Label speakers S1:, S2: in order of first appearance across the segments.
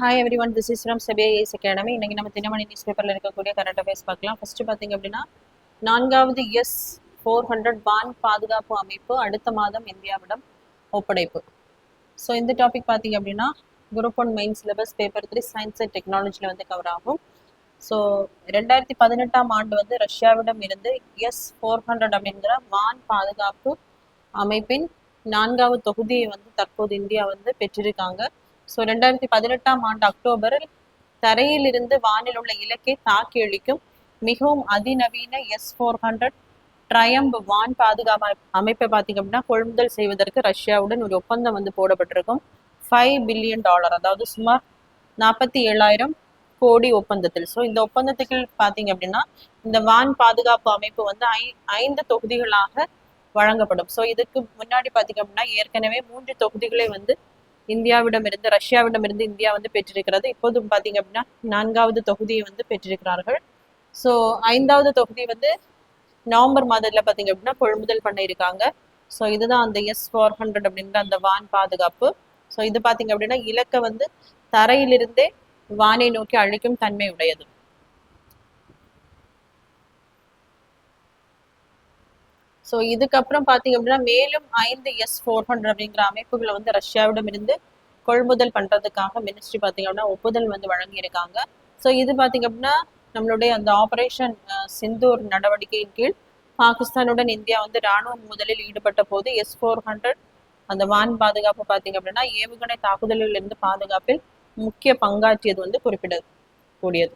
S1: Hi everyone, this is from செபியா ace academy. இன்னைக்கு நம்ம தினமணி நியூஸ் பேப்பரில் இருக்கக்கூடிய கரண்ட் அஃபேர்ஸ் பார்க்கலாம். ஃபர்ஸ்ட் பார்த்தீங்க அப்படின்னா 4வது S-400 வான் பாதுகாப்பு அமைப்பு அடுத்த மாதம் இந்தியாவிடம் ஒப்படைப்பு. ஸோ இந்த டாபிக் பார்த்தீங்க அப்படின்னா group 1 main syllabus paper 3 science and டெக்னாலஜியில் வந்து கவர் ஆகும். ஸோ 2018ஆம் ஆண்டு வந்து ரஷ்யாவிடம் இருந்து S-400 அப்படிங்கிற வான் பாதுகாப்பு அமைப்பின் 4வது தொகுதியை வந்து தற்போது இந்தியா வந்து பெற்றிருக்காங்க. ஸோ 2018ஆம் ஆண்டு அக்டோபரில் தரையில் இருந்து வானில் உள்ள இலக்கை தாக்கி அளிக்கும் மிகவும் அதிநவீன S-400 ட்ரையம்ப் வான் பாதுகாப்பு அமைப்பை பார்த்தீங்க அப்படின்னா கொள்முதல் செய்வதற்கு ரஷ்யாவுடன் ஒரு ஒப்பந்தம் வந்து போடப்பட்டிருக்கும். $5 பில்லியன், அதாவது சுமார் 47,000 கோடி ஒப்பந்தத்தில். ஸோ இந்த ஒப்பந்தத்துக்கு பார்த்தீங்க அப்படின்னா இந்த வான் பாதுகாப்பு அமைப்பு வந்து 5 தொகுதிகளாக வழங்கப்படும். ஸோ இதுக்கு முன்னாடி பார்த்தீங்க அப்படின்னா ஏற்கனவே 3 தொகுதிகளை வந்து ரஷ்யாவிடமிருந்து இந்தியா வந்து பெற்றிருக்கிறது. இப்போதும் பார்த்தீங்க அப்படின்னா 4வது தொகுதியை வந்து பெற்றிருக்கிறார்கள். ஸோ 5வது தொகுதி வந்து நவம்பர் மாதத்தில் பார்த்தீங்க அப்படின்னா கொள்முதல் பண்ண இருக்காங்க. ஸோ இதுதான் அந்த S-400 அப்படின்ற அந்த வான் பாதுகாப்பு. ஸோ இது பார்த்தீங்க அப்படின்னா இலக்கை வந்து தரையிலிருந்தே வானை நோக்கி அழிக்கும் தன்மை உடையது. ஸோ இதுக்கப்புறம் பார்த்தீங்க அப்படின்னா மேலும் 5 S-400 அப்படிங்கிற அமைப்புகளை வந்து ரஷ்யாவிடம் இருந்து கொள்முதல் பண்ணுறதுக்காக மினிஸ்ட்ரி பார்த்தீங்க அப்படின்னா ஒப்புதல் வந்து வழங்கியிருக்காங்க. ஸோ இது பார்த்தீங்க அப்படின்னா நம்மளுடைய அந்த ஆபரேஷன் சிந்தூர் நடவடிக்கையின் கீழ் பாகிஸ்தானுடன் இந்தியா வந்து இராணுவ மோதலில் ஈடுபட்ட போது S-400 அந்த வான் பாதுகாப்பு பார்த்தீங்க அப்படின்னா ஏவுகணை தாக்குதலில் இருந்து பாதுகாப்பில் முக்கிய பங்காற்றியது வந்து குறிப்பிடக்கூடியது.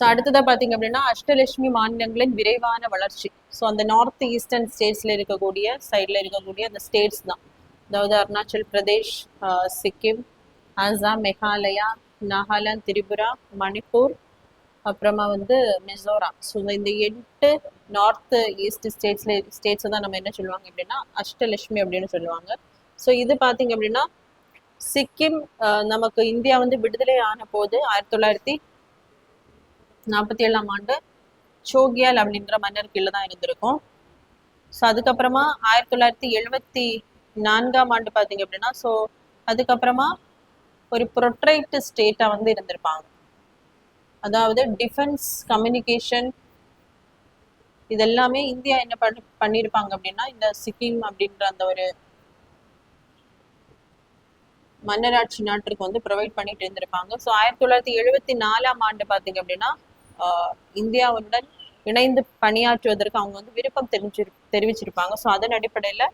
S1: ஸோ அடுத்ததாக பார்த்தீங்க அப்படின்னா அஷ்டலட்சுமி மாநிலங்களின் விரைவான வளர்ச்சி. ஸோ அந்த நார்த் ஈஸ்டர்ன் ஸ்டேட்ஸில் இருக்கக்கூடிய அந்த ஸ்டேட்ஸ் தான், அதாவது அருணாச்சல் பிரதேஷ், சிக்கிம், அசாம், மேகாலயா, நாகாலாந்து, திரிபுரா, மணிப்பூர், அப்புறமா வந்து மிசோரம். ஸோ இந்த 8 நார்த் ஈஸ்ட் ஸ்டேட்ஸை தான் நம்ம என்ன சொல்லுவாங்க அப்படின்னா அஷ்டலட்சுமி அப்படின்னு சொல்லுவாங்க. ஸோ இது பார்த்தீங்க அப்படின்னா சிக்கிம் நமக்கு இந்தியா வந்து விடுதலை ஆன போது 1947ஆம் ஆண்டு சோகியால் அப்படின்ற மன்னர் கீழே தான் இருந்திருக்கும். ஸோ அதுக்கப்புறமா 1974ஆம் ஆண்டு பார்த்தீங்க அப்படின்னா ஸோ அதுக்கப்புறமா ஒரு ப்ரொட்ரைட் ஸ்டேட்டாக வந்து இருந்திருப்பாங்க. அதாவது டிஃபென்ஸ், கம்யூனிகேஷன் இதெல்லாமே இந்தியா என்ன பண்ணியிருப்பாங்க அப்படின்னா இந்த சிக்கிம் அப்படின்ற அந்த ஒரு மன்னராட்சி நாட்டிற்கு வந்து ப்ரொவைட் பண்ணிட்டு இருந்திருப்பாங்க. ஸோ 1974ஆம் ஆண்டு பார்த்தீங்க அப்படின்னா இந்தியாவுடன் இணைந்து பணியாற்றுவதற்கு அவங்க வந்து விருப்பம் தெரிவிச்சிருப்பாங்க. ஸோ அதன் அடிப்படையில்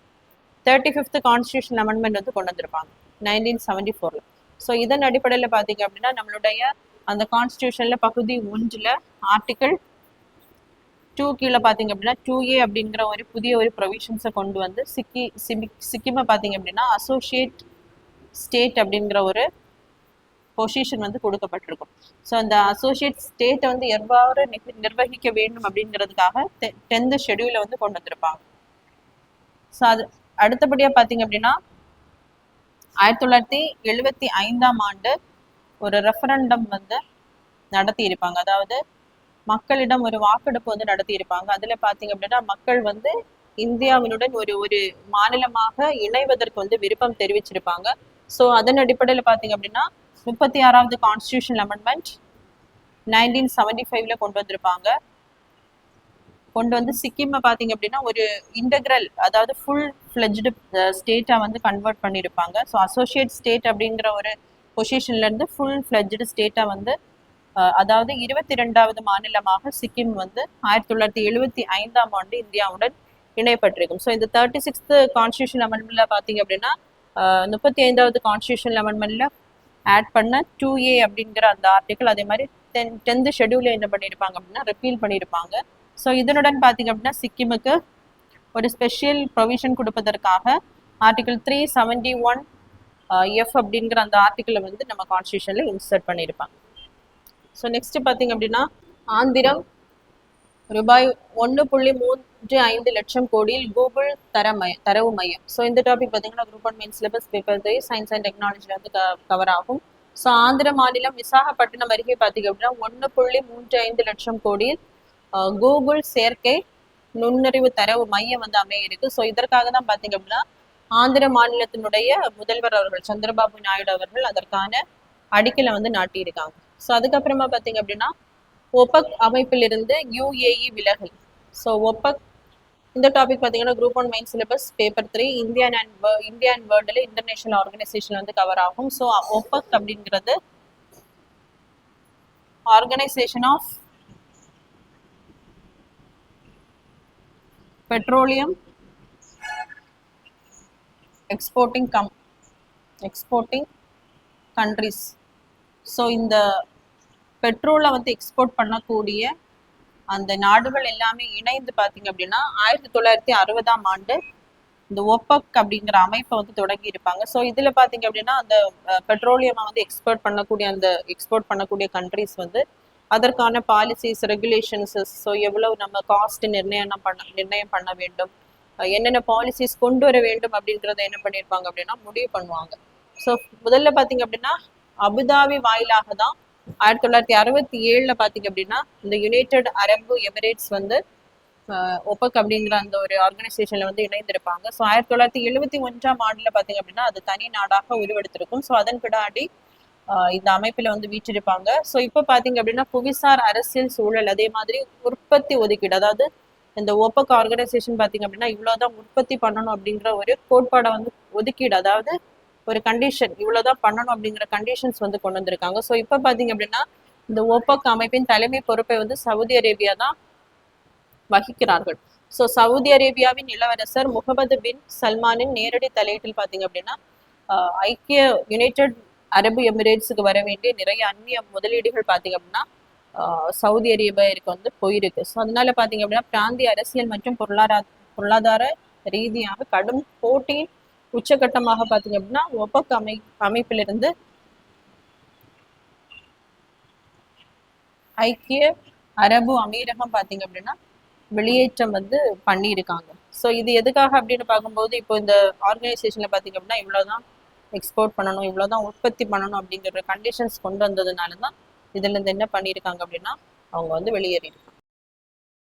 S1: 35th கான்ஸ்டியூஷன் அமெண்ட்மெண்ட் வந்து கொண்டு வந்திருப்பாங்க 1974. ஸோ இதன் அடிப்படையில் பார்த்தீங்க அப்படின்னா நம்மளுடைய அந்த கான்ஸ்டியூஷன்ல பகுதி 1ல் ஆர்டிகிள் 2 கீழே பார்த்தீங்க அப்படின்னா 2A அப்படிங்கிற ஒரு புதிய ஒரு ப்ரொவிஷன்ஸை கொண்டு வந்து சிக்கிமை பார்த்தீங்க அப்படின்னா அசோசியேட் ஸ்டேட் அப்படிங்கிற ஒரு பொசிஷன் வந்து கொடுக்கப்பட்டிருக்கும். ஸோ அந்த அசோசியேட் ஸ்டேட்டை வந்து எவ்வாறு நிர்வகிக்க வேண்டும் அப்படிங்கிறதுக்காக 10th ஷெடியூலை வந்து கொண்டு வந்திருப்பாங்க. ஸோ அது அடுத்தபடியாக பார்த்தீங்க அப்படின்னா 1975ஆம் ஆண்டு ஒரு ரெஃபரண்டம் வந்து நடத்தி இருப்பாங்க. அதாவது மக்களிடம் ஒரு வாக்கெடுப்பு வந்து நடத்தி இருப்பாங்க. அதில் பார்த்தீங்க அப்படின்னா மக்கள் வந்து இந்தியாவினுடன் ஒரு மாநிலமாக இணைவதற்கு வந்து விருப்பம் தெரிவிச்சிருப்பாங்க. ஸோ அதன் அடிப்படையில் பார்த்தீங்க அப்படின்னா 36வது கான்ஸ்டியூஷன் அமெண்ட்மெண்ட் 1975ல கொண்டு வந்திருப்பாங்க. கொண்டு வந்து சிக்கிமை பார்த்தீங்க அப்படின்னா ஒரு இன்டெக்ரல், அதாவது ஃபுல் ஃப்ளெஜ்டு ஸ்டேட்டாக வந்து கன்வெர்ட் பண்ணியிருப்பாங்க. ஸோ அசோசியேட் ஸ்டேட் அப்படிங்கிற ஒரு பொசிஷன்லேருந்து ஃபுல் ஃப்ளெஜ்டு ஸ்டேட்டாக வந்து அதாவது 22வது மாநிலமாக சிக்கிம் வந்து 1975ஆம் ஆண்டு இந்தியாவுடன் இணைப்பட்டிருக்கும். ஸோ இந்த 36th கான்ஸ்டியூஷன் அமெண்ட்மெண்ட்ல பார்த்தீங்க அப்படின்னா 35வது கான்ஸ்டியூஷன் அமெண்ட்மெண்ட்ல ஆட் பண்ண 2A அப்படிங்கிற அந்த ஆர்டிக்கல் அதே மாதிரி 10th ஷெடியூலில் என்ன பண்ணியிருப்பாங்க அப்படின்னா ரிப்பீல் பண்ணியிருப்பாங்க. ஸோ இதனுடன் பார்த்தீங்க அப்படின்னா சிக்கிமுக்கு ஒரு ஸ்பெஷல் ப்ரொவிஷன் கொடுப்பதற்காக ஆர்டிகிள் 371F அப்படிங்கிற அந்த ஆர்டிக்கிளை வந்து நம்ம கான்ஸ்டியூஷனில் இன்சர்ட் பண்ணியிருப்பாங்க. ஸோ நெக்ஸ்ட் பார்த்தீங்க அப்படின்னா ஆந்திரம் ரூபாய் 1.35 லட்சம் கோடியில் கூகுள் தரவு மையம். ஸோ இந்த டாபிக் பார்த்தீங்கன்னா group 1 main syllabus paper 3 science and டெக்னாலஜியில் வந்து கவர் ஆகும். ஸோ ஆந்திர மாநிலம் விசாகப்பட்டினம் அருகே பார்த்தீங்க அப்படின்னா 1.35 லட்சம் கோடியில் கூகுள் செயற்கை நுண்ணறிவு தரவு மையம் வந்து அமைய இருக்கு. ஸோ இதற்காக தான் பார்த்தீங்க அப்படின்னா ஆந்திர மாநிலத்தினுடைய முதல்வர் அவர்கள் சந்திரபாபு நாயுடு அவர்கள் அதற்கான அடிக்கலை வந்து நாட்டியிருக்காங்க. ஸோ அதுக்கப்புறமா பார்த்தீங்க அப்படின்னா ஒபக் அமைப்பிலிருந்து யுஏஇ விலகல். ஸோ ஒபக் இந்த டாபிக் பார்த்தீங்கன்னா group 1 main syllabus paper 3 India and வேர்ல்டில் இன்டர்நேஷனல் ஆர்கனைசேஷன் வந்து கவர் ஆகும். ஸோ ஒபக் அப்படிங்கிறது organisation of petroleum exporting countries. So இந்த பெட்ரோலை வந்து எக்ஸ்போர்ட் பண்ணக்கூடிய அந்த நாடுகள் எல்லாமே இணைந்து பார்த்தீங்க அப்படின்னா 1960ஆம் ஆண்டு இந்த ஒப்பக் அப்படிங்கிற அமைப்பை வந்து தொடங்கி இருப்பாங்க. ஸோ இதில் பார்த்தீங்க அப்படின்னா அந்த பெட்ரோலியமை வந்து எக்ஸ்போர்ட் பண்ணக்கூடிய கண்ட்ரிஸ் வந்து அதற்கான பாலிசிஸ் ரெகுலேஷன்ஸ், ஸோ எவ்வளவு நம்ம காஸ்ட் நிர்ணயம் பண்ண வேண்டும், என்னென்ன பாலிசிஸ் கொண்டு வர வேண்டும் அப்படின்றத என்ன பண்ணியிருப்பாங்க அப்படின்னா முடிவு பண்ணுவாங்க. ஸோ முதல்ல பார்த்தீங்க அப்படின்னா அபுதாபி வாயிலாக தான் 1967 பார்த்தீங்க அப்படின்னா இந்த யுனைடெட் அரபு எமிரேட்ஸ் வந்து ஒபக் அப்படிங்கிற அந்த ஒரு ஆர்கனைசேஷன்ல வந்து இணைந்திருப்பாங்க. ஸோ 1971ஆம் ஆண்டுல பார்த்தீங்க அப்படின்னா அது தனி நாடாக உருவெடுத்திருக்கும். ஸோ அதன் பின்னாடி இந்த அமைப்பில் வந்து வீற்றிருப்பாங்க. ஸோ இப்போ பார்த்தீங்க அப்படின்னா புவிசார் அரசியல் சூழல், அதே மாதிரி உற்பத்தி ஒதுக்கீடு, அதாவது இந்த ஒப்பக் ஆர்கனைசேஷன் பார்த்தீங்க அப்படின்னா இவ்வளோதான் உற்பத்தி பண்ணணும் அப்படிங்கிற ஒரு கோட்பாடை வந்து ஒதுக்கீடு, அதாவது ஒரு கண்டிஷன் இவ்வளோதான் பண்ணணும் அப்படிங்கிற கண்டிஷன்ஸ் வந்து கொண்டு வந்திருக்காங்க. ஸோ இப்போ பார்த்தீங்க அப்படின்னா இந்த ஒப்பக் அமைப்பின் தலைமை பொறுப்பை வந்து சவுதி அரேபியா தான் வகிக்கிறார்கள். ஸோ சவுதி அரேபியாவின் இளவரசர் முகமது பின் சல்மானின் நேரடி தலையீட்டில் பார்த்தீங்க அப்படின்னா யுனைடெட் அரபு எமிரேட்ஸுக்கு வர வேண்டிய நிறைய அந்நிய முதலீடுகள் பார்த்தீங்க அப்படின்னா சவுதி அரேபியாவிற்கு வந்து போயிருக்கு. ஸோ அதனால பார்த்தீங்க அப்படின்னா பிராந்திய அரசியல் மற்றும் பொருளாதார ரீதியாக கடும் போட்டியின் உச்சகட்டமாக பார்த்தீங்க அப்படின்னா ஒபக் அமைப்பிலிருந்து ஐக்கிய அரபு அமீரகம் பார்த்தீங்க அப்படின்னா வெளியேற்றம் வந்து பண்ணியிருக்காங்க. ஸோ இது எதுக்காக அப்படின்னு பார்க்கும்போது இப்போ இந்த ஆர்கனைசேஷன்ல பார்த்தீங்க அப்படின்னா இவ்வளோதான் எக்ஸ்போர்ட் பண்ணணும், இவ்வளோதான் உற்பத்தி பண்ணணும் அப்படிங்கிற கண்டிஷன்ஸ் கொண்டு வந்ததுனால தான் இதுல இருந்து என்ன பண்ணியிருக்காங்க அப்படின்னா அவங்க வந்து வெளியேறியிருக்காங்க.